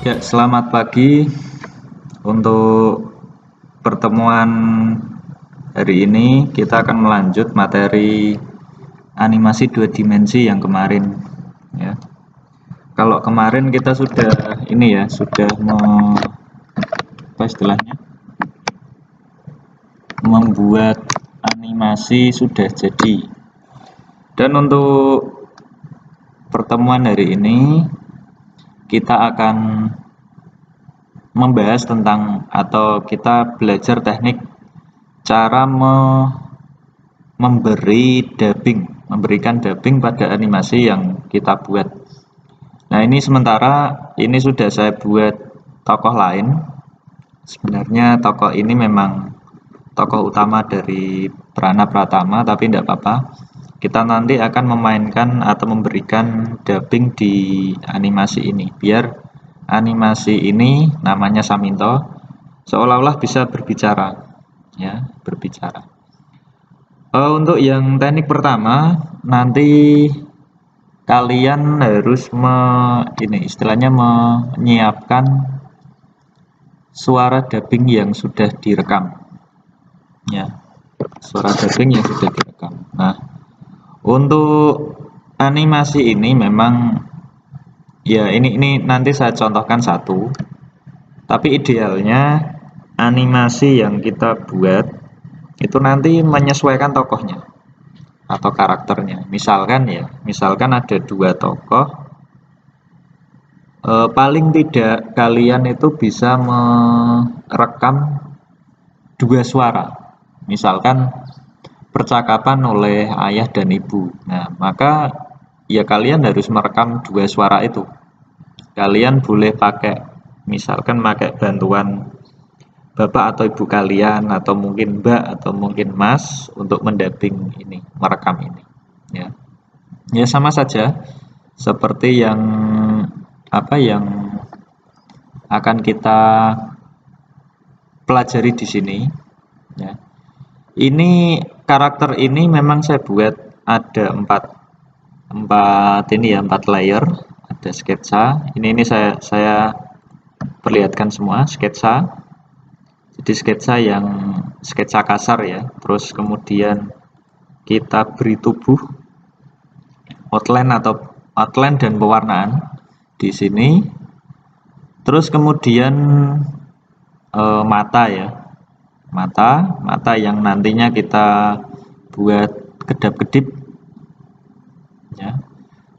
Ya, selamat pagi. Untuk pertemuan hari ini kita akan melanjut materi animasi 2 dimensi yang kemarin ya. Kalau kemarin kita sudah apa istilahnya? Membuat animasi sudah jadi. Dan untuk pertemuan hari ini kita akan membahas tentang atau kita belajar teknik cara memberikan dubbing pada animasi yang kita buat. Nah, ini sementara ini sudah saya buat tokoh lain. Sebenarnya tokoh ini memang tokoh utama dari Prana Pratama, tapi tidak apa-apa. Kita nanti akan memainkan atau memberikan dubbing di animasi ini, biar animasi ini namanya Saminto seolah-olah bisa berbicara, ya, berbicara. Untuk yang teknik pertama, nanti kalian harus istilahnya menyiapkan suara dubbing yang sudah direkam, ya, suara dubbing yang sudah direkam. Nah, untuk animasi ini memang ya ini nanti saya contohkan satu, tapi idealnya animasi yang kita buat itu nanti menyesuaikan tokohnya atau karakternya. Misalkan ada 2 tokoh, paling tidak kalian itu bisa merekam 2 suara. Misalkan percakapan oleh ayah dan ibu. Nah, maka ya kalian harus merekam 2 suara itu. Kalian boleh misalkan pakai bantuan bapak atau ibu kalian, atau mungkin mbak atau mungkin mas, untuk mendubbing ini, merekam ini, ya. Ya, sama saja seperti yang akan kita pelajari di sini, ya. Ini karakter ini memang saya buat ada 4 layer. Ada sketsa. Ini saya perlihatkan semua sketsa. Jadi sketsa kasar, ya. Terus kemudian kita beri tubuh, outline dan pewarnaan di sini. Terus kemudian mata, ya. Mata yang nantinya kita buat kedap-kedip, ya.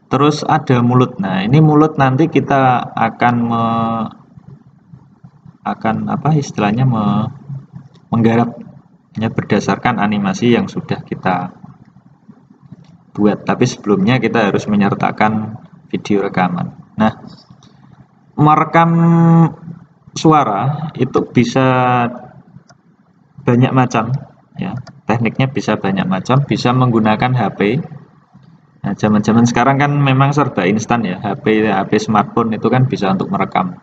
Terus ada mulut. Nah, ini mulut nanti kita akan menggarapnya berdasarkan animasi yang sudah kita buat. Tapi sebelumnya kita harus menyertakan video rekaman. Nah, merekam suara itu bisa banyak macam, ya. Tekniknya bisa banyak macam, bisa menggunakan HP. Nah, zaman-zaman sekarang kan memang serba instan, ya. HP smartphone itu kan bisa untuk merekam.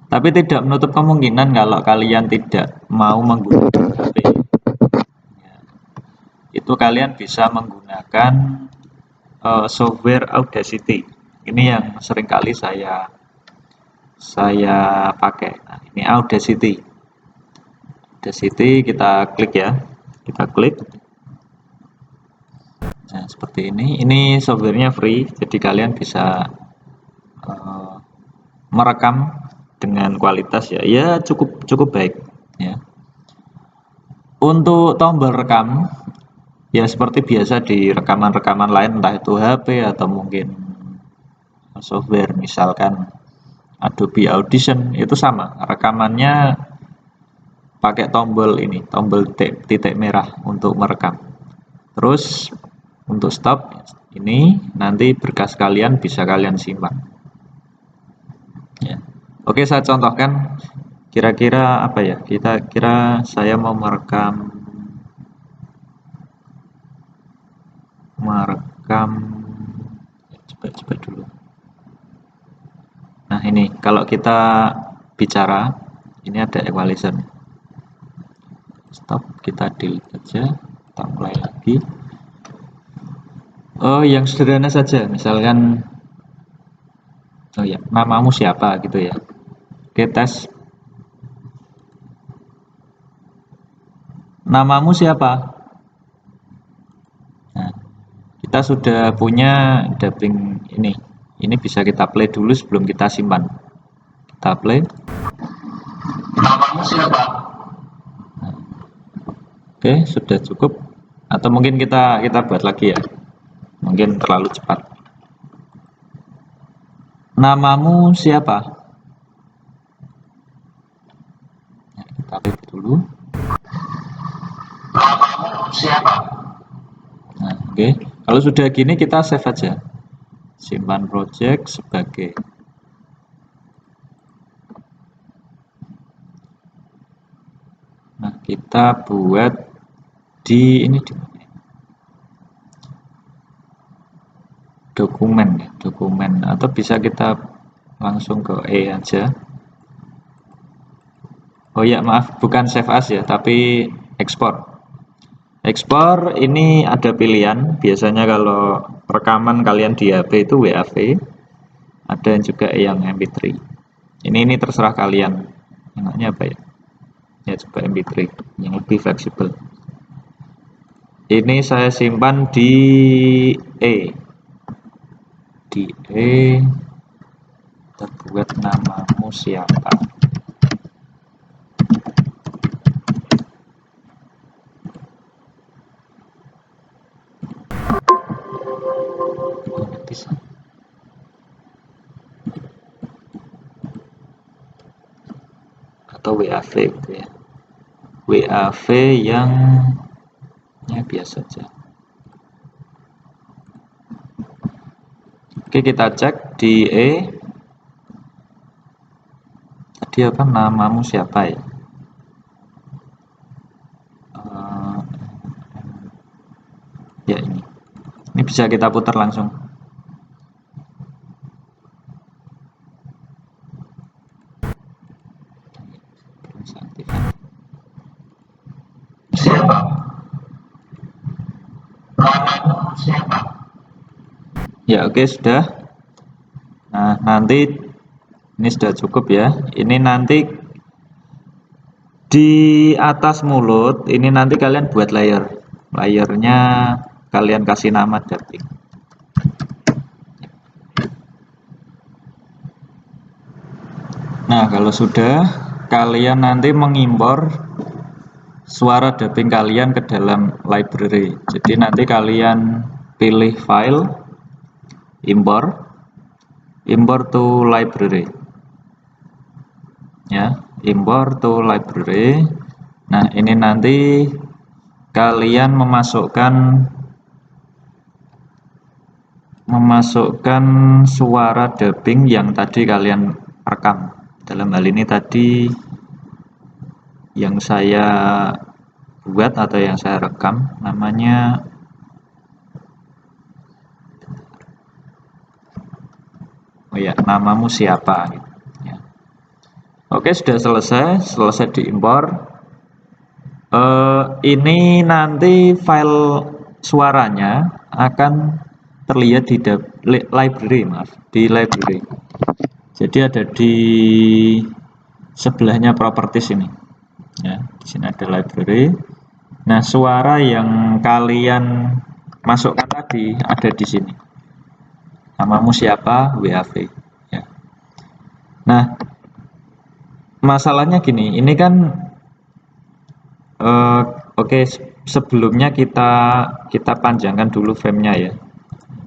Tapi tidak menutup kemungkinan kalau kalian tidak mau menggunakan HP, ya, itu kalian bisa menggunakan software Audacity. Ini yang seringkali saya pakai. Nah, ini Audacity. Kita klik, ya. Kita klik. Nah, seperti ini. Ini softwarenya free, jadi kalian bisa merekam dengan kualitas ya cukup baik, ya. Untuk tombol rekam ya seperti biasa di rekaman-rekaman lain, entah itu HP atau mungkin software, misalkan Adobe Audition, itu sama, rekamannya pakai tombol titik merah untuk merekam. Terus untuk stop, ini nanti berkas kalian bisa kalian simpan, ya. Oke, saya contohkan kira-kira apa ya, kira-kira saya mau merekam coba dulu. Nah, ini kalau kita bicara, ini ada equalizer. Stop, kita delete aja, kita mulai lagi. Yang sederhana saja, misalkan namamu siapa gitu, ya. Oke, tes. Namamu siapa? Nah, kita sudah punya dubbing ini. Ini bisa kita play dulu sebelum kita simpan. Kita play. Namamu siapa? Oke, sudah cukup. Atau mungkin kita buat lagi ya. Mungkin terlalu cepat. Namamu siapa? Nah, kita play dulu. Namamu siapa? Nah, oke. Kalau sudah gini kita save aja. Simpan project sebagai. Nah, kita buat di ini di dokumen atau bisa kita langsung ke aja. Oh ya, maaf, bukan save as ya, tapi ekspor. Ekspor ini ada pilihan, biasanya kalau rekaman kalian di HP itu WAV, ada juga yang MP3. Ini terserah kalian, enaknya apa ya? Ya coba MP3 yang lebih fleksibel. Ini saya simpan di kita buat namamu siapa. Bisa. Atau WAV gitu ya. WAV yang ya biasa saja. Oke, kita cek di tadi apa, namamu siapa ya? Ya ini bisa kita putar langsung. Siapa? Namamu siapa? Ya oke, sudah. Nah, nanti ini sudah cukup ya. Ini nanti di atas mulut ini nanti kalian buat layernya kalian kasih nama dubbing. Nah, kalau sudah, kalian nanti mengimpor suara dubbing kalian ke dalam library. Jadi nanti kalian pilih file, import to library. Ya, import to library. Nah, ini nanti kalian memasukkan suara dubbing yang tadi kalian rekam. Dalam hal ini tadi yang saya buat atau yang saya rekam namanya namamu siapa gitu, ya. Oke, sudah selesai diimpor. Ini nanti file suaranya akan terlihat di library. Jadi ada di sebelahnya properties ini. Ya, di sini ada library. Nah, suara yang kalian masukkan tadi ada di sini. Namamu siapa? WAV. Ya. Nah, masalahnya gini, ini kan oke, sebelumnya kita panjangkan dulu frame-nya ya.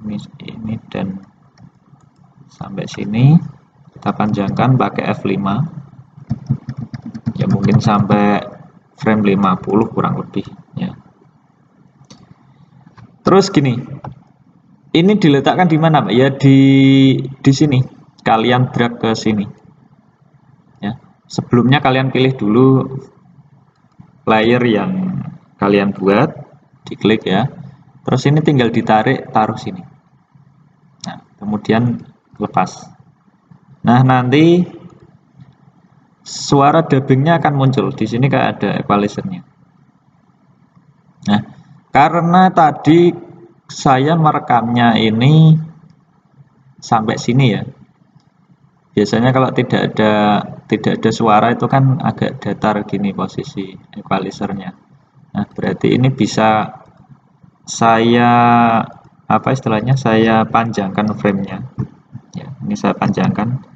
Ini dan sampai sini kita panjangkan pakai F5. Ya mungkin sampai frame 50 kurang lebih ya. Terus gini. Ini diletakkan di mana, Pak? Ya di sini. Kalian drag ke sini. Ya. Sebelumnya kalian pilih dulu layer yang kalian buat, diklik ya. Terus ini tinggal ditarik, taruh sini. Nah, kemudian lepas. Nah, nanti suara dubbingnya akan muncul. Di sini kayak ada equalizernya. Nah, karena tadi saya merekamnya ini sampai sini ya. Biasanya kalau tidak ada suara itu kan agak datar gini posisi equalizernya. Nah, berarti ini bisa saya apa istilahnya? Saya panjangkan frame-nya. Ya, ini saya panjangkan.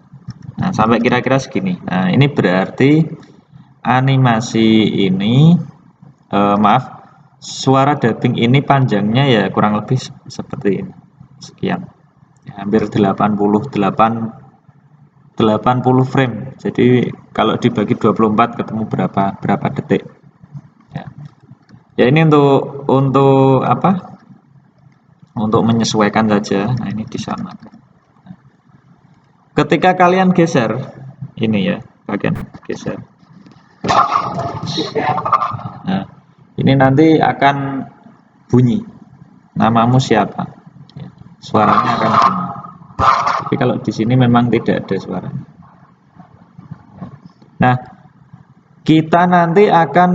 Nah, sampai kira-kira segini. Nah, ini berarti animasi ini maaf, suara dubbing ini panjangnya ya kurang lebih seperti ini. Sekian. Ya, hampir 80 frame. Jadi kalau dibagi 24 ketemu berapa detik. Ya. Ya ini untuk apa? Untuk menyesuaikan saja. Nah, ini disamakan. Ketika kalian geser ini ya, bagian geser. Nah, ini nanti akan bunyi. Namamu siapa? Ya, suaranya akan bunyi. Tapi kalau di sini memang tidak ada suaranya. Nah, kita nanti akan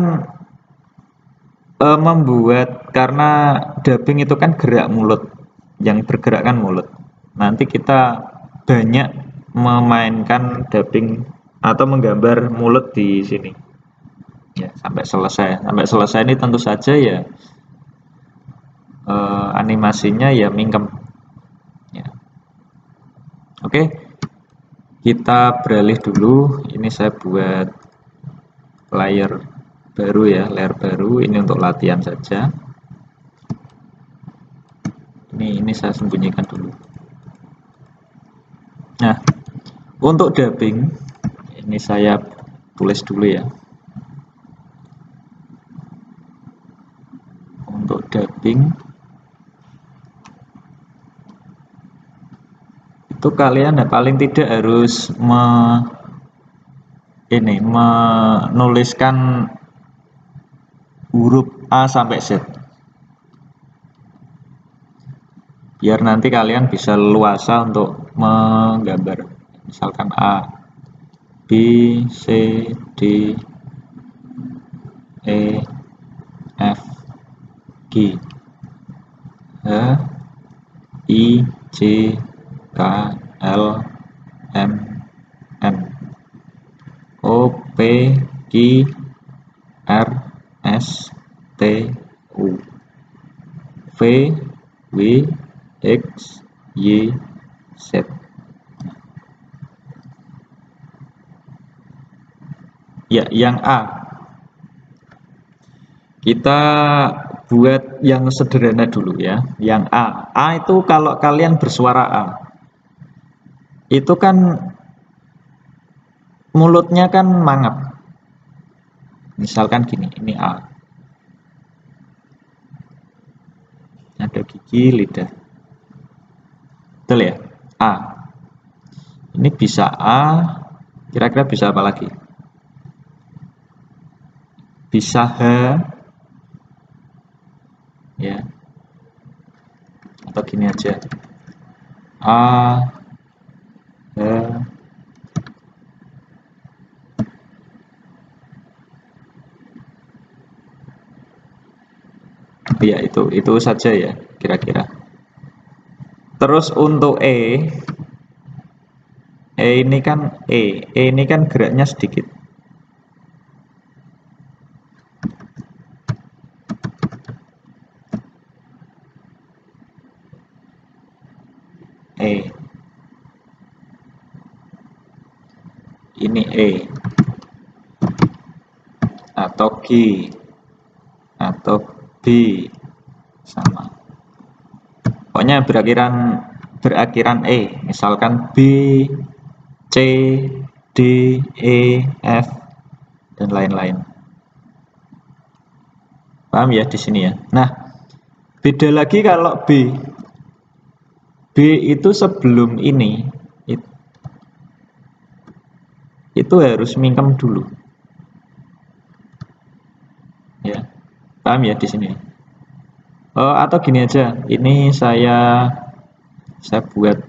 membuat, karena dubbing itu kan gerak mulut, yang bergerak kan mulut. Nanti kita banyak memainkan dubbing atau menggambar mulut di sini. Ya, sampai selesai. Sampai selesai ini tentu saja ya animasinya ya mingkem. Ya. Oke, kita beralih dulu. Ini saya buat layer baru ya, layer baru. Ini untuk latihan saja. Ini saya sembunyikan dulu. Nah, untuk dubbing ini saya tulis dulu ya. Untuk dubbing itu kalian ya paling tidak harus menuliskan huruf A sampai Z. Biar nanti kalian bisa leluasa untuk menggambar. Misalkan A, B, C, D, E, F, G, H, I, J, K, L, M, N, O, P, Q, R, S, T, U, V, W, X, Y, Z. Ya, yang A. Kita buat yang sederhana dulu ya. Yang A. A itu kalau kalian bersuara A, itu kan mulutnya kan mangap. Misalkan gini, ini A. Ada gigi, lidah. Betul ya? A. Ini bisa A, kira-kira bisa apa lagi? Bisa H, ya. Atau gini aja. A, H, ya itu saja ya kira-kira. Terus untuk E ini kan E ini kan geraknya sedikit. E ini E atau G atau B sama. Pokoknya berakhiran E, misalkan B, C, D, E, F dan lain-lain. Paham ya di sini ya. Nah, beda lagi kalau B. B itu sebelum ini itu harus mingkem dulu. Ya. Paham ya di sini. Atau gini aja. Ini saya buat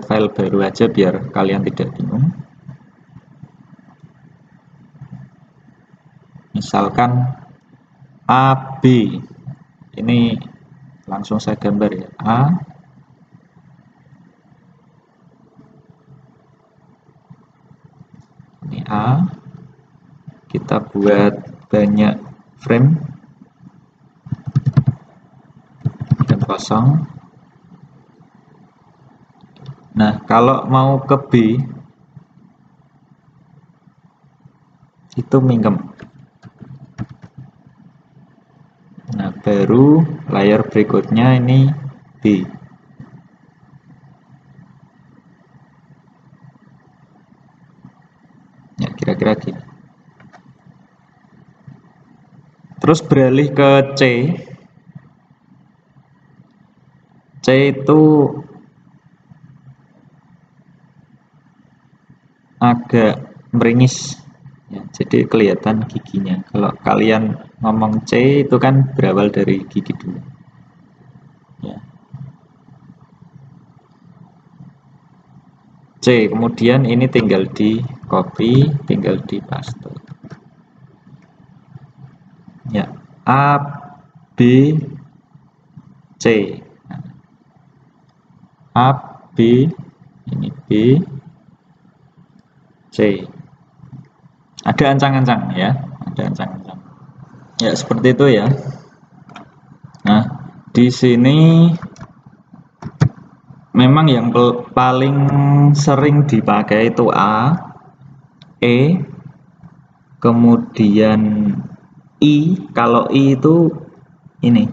file baru aja biar kalian tidak bingung. Misalkan AB. Ini langsung saya gambar ya. A, A, kita buat banyak frame dan kosong. Nah, kalau mau ke B itu mingkem. Nah, baru layer berikutnya ini B. Ya, kira-kira gini. Terus beralih ke C. C itu agak meringis ya, jadi kelihatan giginya. Kalau kalian ngomong C itu kan berawal dari gigi dulu ya. C, kemudian ini tinggal di copy, tinggal di paste ya. A, B, C. A, B, ini B, C. Ada ancang-ancang ya, ada ancang-ancang ya, seperti itu ya. Nah, di sini memang yang paling sering dipakai itu A, E, kemudian I. Kalau I itu ini,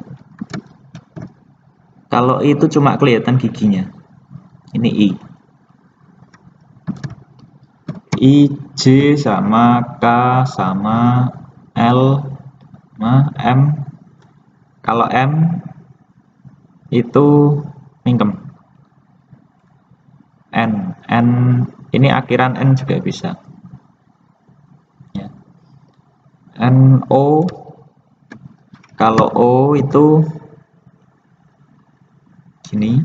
kalau I itu cuma kelihatan giginya, ini I. I, J sama K sama L sama M. Kalau M itu mingkem. N ini akhiran N juga bisa ya. N, O. Kalau O itu gini,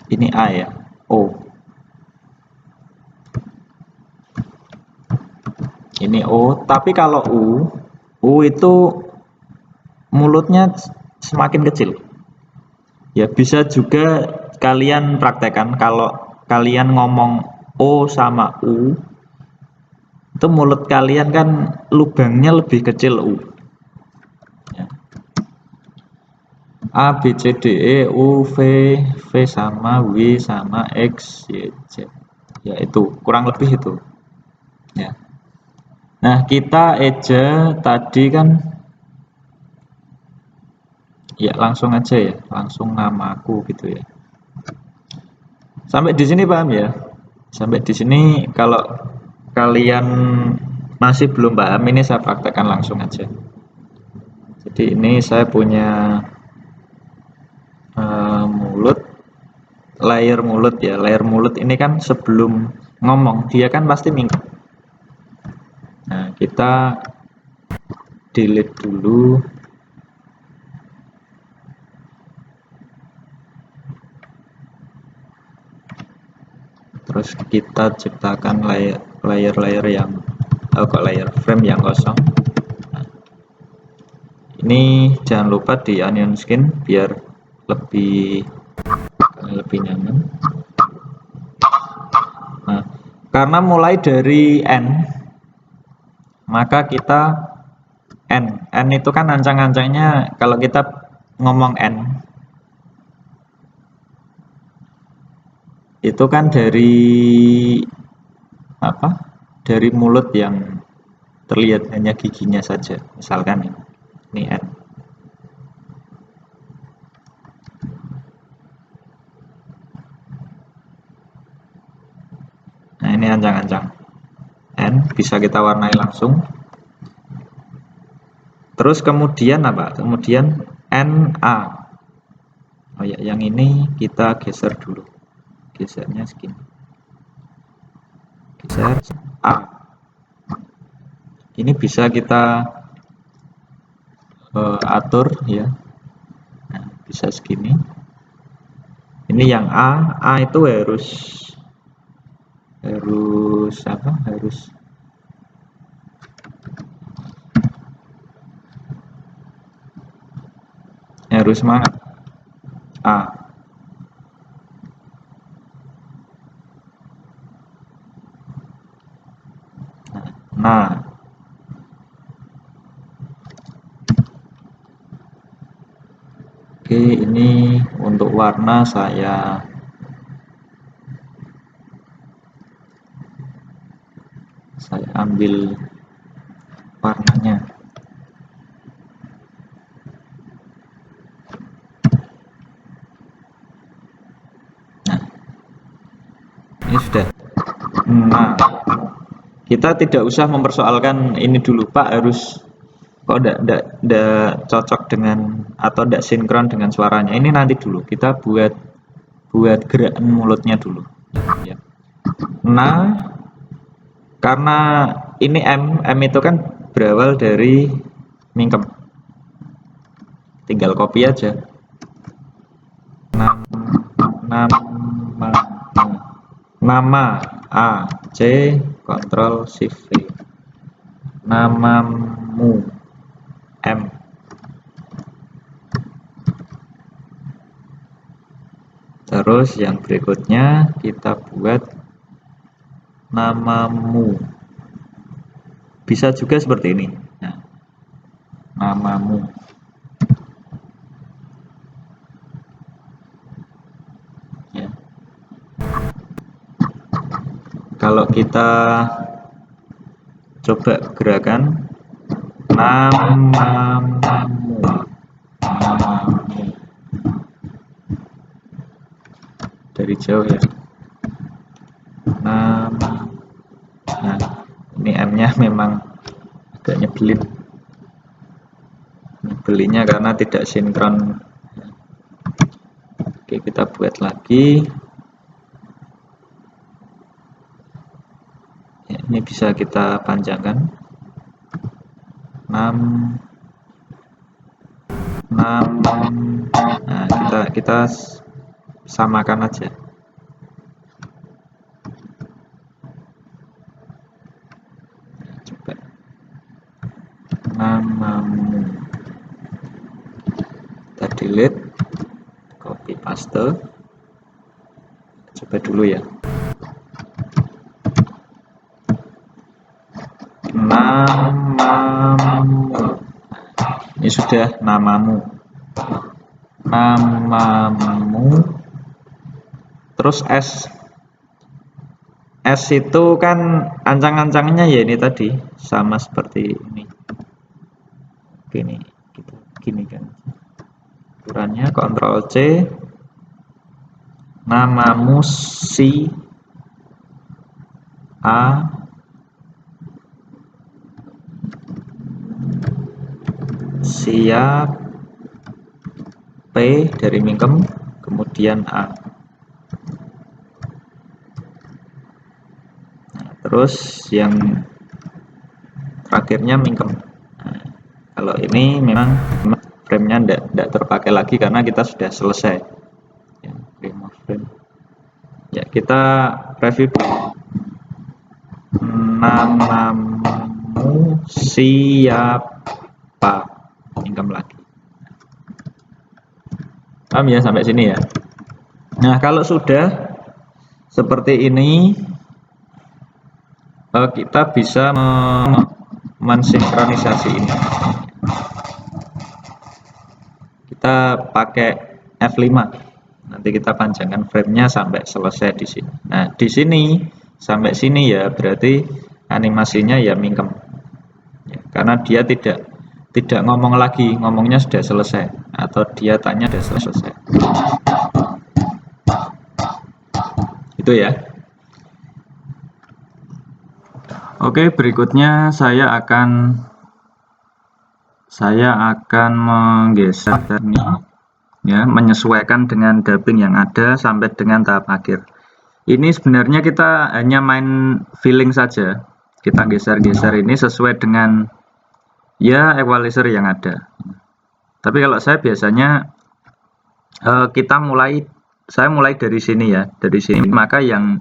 ini A ya, O. Ini O, tapi kalau U itu mulutnya semakin kecil. Ya, bisa juga kalian praktekkan kalau kalian ngomong O sama U, itu mulut kalian kan lubangnya lebih kecil U. Ya. A, B, C, D, E, U, V sama W sama X, Y, Z. Ya, itu kurang lebih itu. Ya. Nah, kita eja tadi kan ya langsung aja ya, langsung namaku gitu ya. Sampai di sini paham ya? Sampai di sini kalau kalian masih belum paham, ini saya praktekkan langsung aja. Jadi ini saya punya mulut, layer mulut ya. Layer mulut ini kan sebelum ngomong dia kan pasti mingkem. Nah, kita delete dulu. Terus kita ciptakan layer yang layer frame yang kosong. Nah, ini jangan lupa di onion skin biar lebih nyaman. Nah, karena mulai dari N, maka kita N itu kan ancang-ancangnya kalau kita ngomong N itu kan dari apa? Dari mulut yang terlihat hanya giginya saja. Misalkan ini N. Nah, ini ancang-ancang. N bisa kita warnai langsung. Terus kemudian apa? Kemudian NA. Oh ya, yang ini kita geser dulu. Gesernya segini. Geser A. Ini bisa kita atur ya. Nah, bisa segini. Ini yang A itu harus apa? Harus semangat. A. Nah, oke, ini untuk warna saya ambil warnanya. Nah, ini sudah. Nah, kita tidak usah mempersoalkan ini dulu, Pak, harus kok tidak cocok dengan atau tidak sinkron dengan suaranya. Ini nanti dulu, kita buat gerakan mulutnya dulu. Ya. Nah, karena ini M itu kan berawal dari mingkem. Tinggal copy aja. Nama A, C, Ctrl Shift V. Namamu M. Terus yang berikutnya kita buat namamu. Bisa juga seperti ini. Nah, namamu. Ya. Kalau kita coba gerakan namamu. Dari jauh ya. Nama. Nah, ini M-nya memang agak nyebelin. Nyebelinnya karena tidak sinkron. Oke, kita buat lagi. Ya, ini bisa kita panjangkan. 6. Nah, kita samakan aja. Coba. Namamu. Kita delete, copy paste. Coba dulu ya. Namamu. Ini sudah namamu. Namamu. Terus S. S itu kan ancang-ancangnya ya ini tadi sama seperti ini. Gini, gitu. Gini kan. Ukurannya Ctrl C. Namamu si A siap P dari mingkem kemudian A. Nah, terus yang terakhirnya mingkem. Nah, kalau ini memang frame-nya tidak terpakai lagi karena kita sudah selesai ya, remove frame ya. Kita review dulu. Namamu siapa, mingkem lagi. Paham ya sampai sini ya. Nah, kalau sudah seperti ini kita bisa mensinkronisasi ini. Kita pakai F5. Nanti kita panjangkan frame-nya sampai selesai di sini. Nah, di sini sampai sini ya berarti animasinya ya mingkem. Ya, karena dia tidak ngomong lagi, ngomongnya sudah selesai atau dia tanya sudah selesai. Itu ya. Oke, berikutnya saya akan menggeser ini ya, menyesuaikan dengan dubbing yang ada sampai dengan tahap akhir. Ini sebenarnya kita hanya main feeling saja. Kita geser-geser ini sesuai dengan ya equalizer yang ada. Tapi kalau saya biasanya saya mulai dari sini ya, dari sini. Maka yang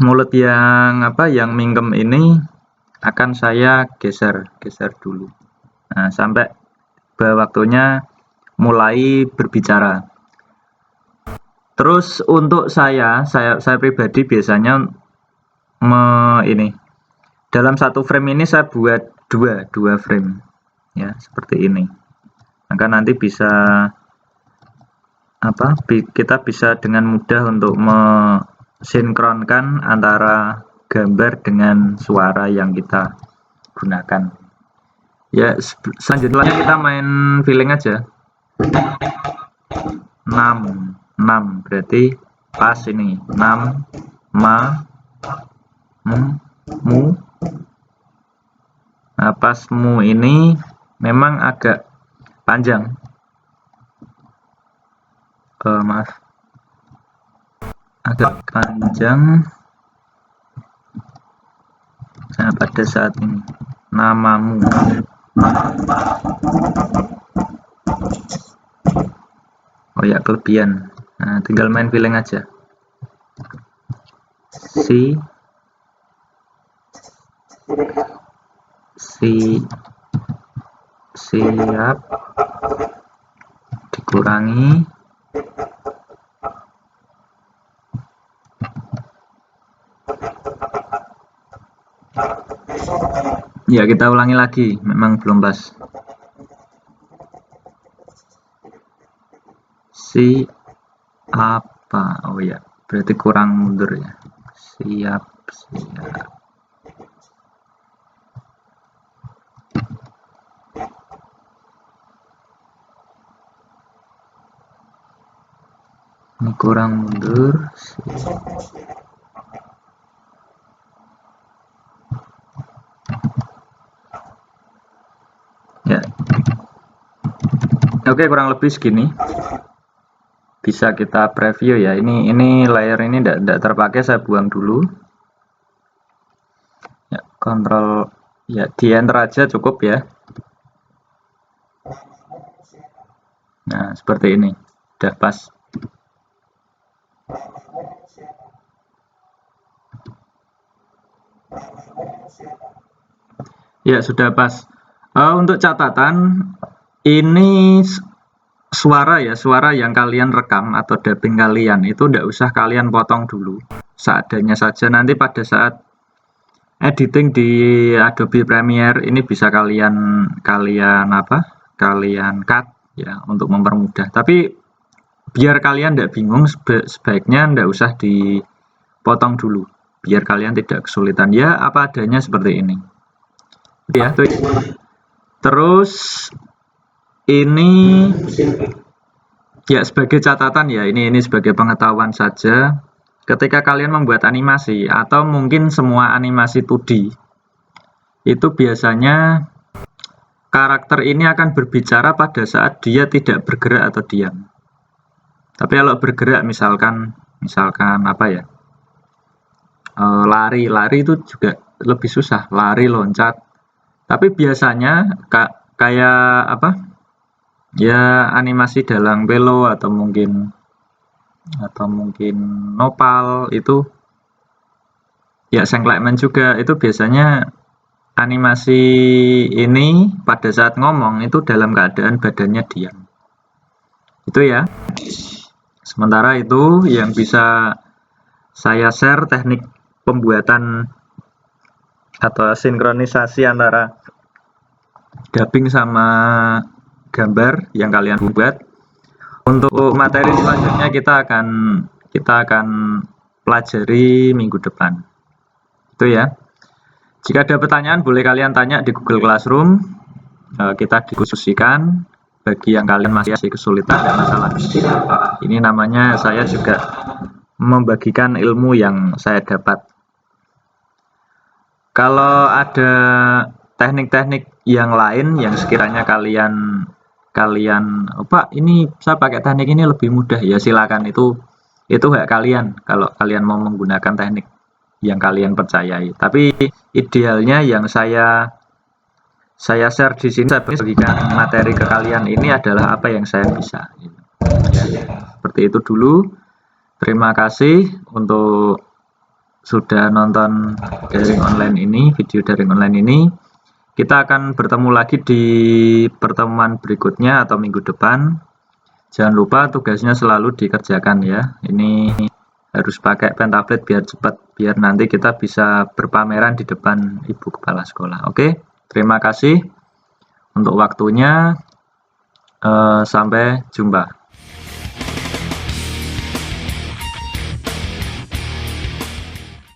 mulut yang mingkem ini akan saya geser dulu. Nah, sampai waktunya mulai berbicara. Terus untuk saya pribadi biasanya ini dalam satu frame ini saya buat dua frame ya, seperti ini. Maka nanti bisa kita bisa dengan mudah untuk mensinkronkan antara gambar dengan suara yang kita gunakan. Ya, selanjutnya kita main feeling aja. 6 berarti pas ini. 6 ma mu. Nah, pas mu ini memang agak panjang. Maaf. Agak panjang. Nah, pada saat ini. Namamu. Oh ya, kelebihan. Nah, tinggal main feeling aja. Siap, dikurangi. Ya, kita ulangi lagi, memang belum pas. Oh ya, berarti kurang mundur ya. Siap. Ini kurang mundur. Ya. Oke, kurang lebih segini. Bisa kita preview ya. Ini layer ini tidak terpakai, saya buang dulu. Ya, kontrol ya, di enter aja cukup ya. Nah, seperti ini. Udah pas. Ya, sudah pas. Untuk catatan, ini suara yang kalian rekam atau dubbing kalian itu tidak usah kalian potong dulu, seadanya saja. Nanti pada saat editing di Adobe Premiere ini bisa kalian cut ya, untuk mempermudah. Tapi biar kalian tidak bingung, sebaiknya tidak usah dipotong dulu, biar kalian tidak kesulitan. Ya, apa adanya seperti ini ya. Terus ini ya sebagai catatan ya, ini sebagai pengetahuan saja. Ketika kalian membuat animasi atau mungkin semua animasi 2D, itu biasanya karakter ini akan berbicara pada saat dia tidak bergerak atau diam. Tapi kalau bergerak, misalkan lari itu juga lebih susah, lari, loncat. Tapi biasanya kayak ya, animasi dalang Velo atau mungkin Nopal itu ya, Sengklemen juga, itu biasanya animasi ini pada saat ngomong itu dalam keadaan badannya diam. Itu ya. Sementara itu yang bisa saya share teknik pembuatan atau sinkronisasi antara dubbing sama gambar yang kalian buat. Untuk materi selanjutnya kita akan pelajari minggu depan. Itu ya. Jika ada pertanyaan boleh kalian tanya di Google Classroom. Kita diskusikan bagi yang kalian masih kesulitan dan masalah. Ini namanya saya juga membagikan ilmu yang saya dapat. Kalau ada teknik-teknik yang lain yang sekiranya kalian Pak, ini saya pakai teknik ini lebih mudah, ya silakan, itu hak kalian kalau kalian mau menggunakan teknik yang kalian percayai. Tapi idealnya yang saya share di sini, saya bagikan materi ke kalian ini adalah apa yang saya bisa. Ya, seperti itu dulu. Terima kasih untuk sudah nonton daring online ini, video daring online ini. Kita akan bertemu lagi di pertemuan berikutnya atau minggu depan. Jangan lupa tugasnya selalu dikerjakan ya. Ini harus pakai pen tablet biar cepat, biar nanti kita bisa berpameran di depan Ibu Kepala Sekolah. Oke, terima kasih untuk waktunya. Sampai jumpa.